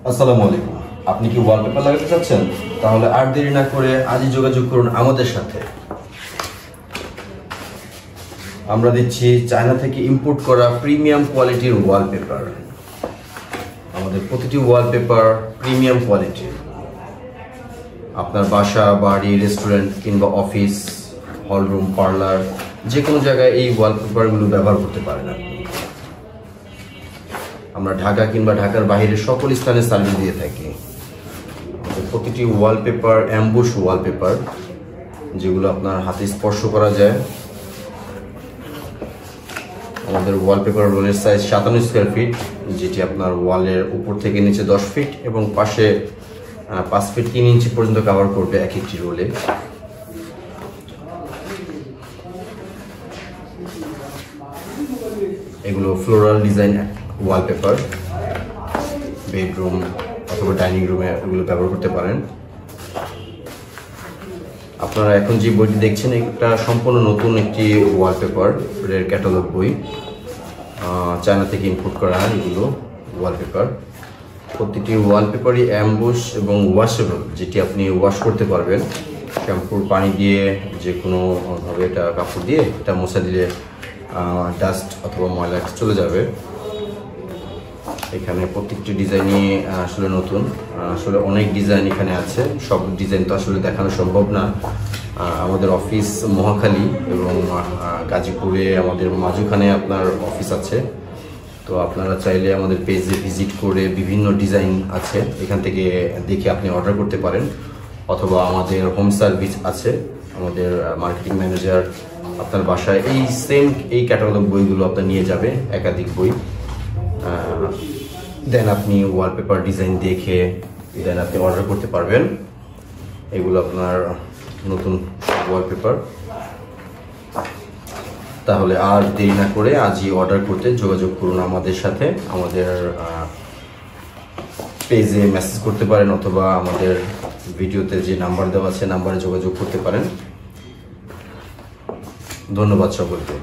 আসসালামু আলাইকুম। আপনি কি ওয়ালপেপার লাগাতে চাচ্ছেন? তাহলে আর দেরি না করে আজই যোগাযোগ করুন আমাদের সাথে। আমরা দিচ্ছি চায়না থেকে ইম্পোর্ট করা প্রিমিয়াম কোয়ালিটির ওয়ালপেপার। আমাদের প্রতিটি ওয়ালপেপার প্রিমিয়াম কোয়ালিটির। আপনার বাসা, বাড়ি, রেস্টুরেন্ট কিংবা অফিস, হলরুম, পার্লার, যে কোনো জায়গায় এই ওয়ালপেপারগুলো ব্যবহার করতে পারেন আপনি। আমরা ঢাকা কিংবা ঢাকার বাইরে সকল স্থানে সার্ভিস দিয়ে থাকি। প্রতিটি ওয়ালপেপার অ্যাম্বুশ ওয়ালপেপার, যেগুলো আপনার হাতে স্পর্শ করা যায়। আমাদের ওয়ালপেপার রোলের সাইজ 57 স্কোয়ার ফিট, যেটি আপনার ওয়ালের উপর থেকে নিচে 10 ফিট এবং পাশে 5 ফিট 3 ইঞ্চি পর্যন্ত কভার করবে এক একটি রোলে। এগুলো ফ্লোরাল ডিজাইন ওয়ালপেপার, বেডরুম অথবা ডাইনিং রুমে এগুলো ব্যবহার করতে পারেন। আপনারা এখন যে বইটি দেখছেন, এটা সম্পূর্ণ নতুন একটি ওয়ালপেপারের ক্যাটালগ বই, চায়না থেকে ইম্পোর্ট করা এগুলো ওয়ালপেপার। প্রতিটি ওয়ালপেপারই অ্যাম্বুশ এবং ওয়াশেবল, যেটি আপনি ওয়াশ করতে পারবেন শ্যাম্পুর পানি দিয়ে, যে কোনোভাবে এটা কাপড় দিয়ে এটা মোছা দিলে ডাস্ট অথবা ময়লা চলে যাবে। এখানে প্রত্যেকটি ডিজাইনই আসলে নতুন, আসলে অনেক ডিজাইন এখানে আছে, সব ডিজাইন তো আসলে দেখানো সম্ভব না। আমাদের অফিস মহাখালী এবং গাজীপুরে আমাদের মাঝখানে আপনার অফিস আছে। তো আপনারা চাইলে আমাদের পেজে ভিজিট করে বিভিন্ন ডিজাইন আছে, এখান থেকে দেখে আপনি অর্ডার করতে পারেন, অথবা আমাদের হোম সার্ভিস আছে। আমাদের মার্কেটিং ম্যানেজার আপনার বাসায় এই ক্যাটালগ বইগুলো আপনার নিয়ে যাবে, একাধিক বই। দেন আপনি ওয়ালপেপার ডিজাইন দেখে দেন আপনি অর্ডার করতে পারবেন। এগুলো আপনার নতুন ওয়ালপেপার। তাহলে আর দেরি না করে আজই অর্ডার করতে যোগাযোগ করুন আমাদের সাথে। আমাদের পেজে মেসেজ করতে পারেন, অথবা আমাদের ভিডিওতে যে নাম্বার দেওয়া আছে নাম্বারে যোগাযোগ করতে পারেন। ধন্যবাদ সকলকে।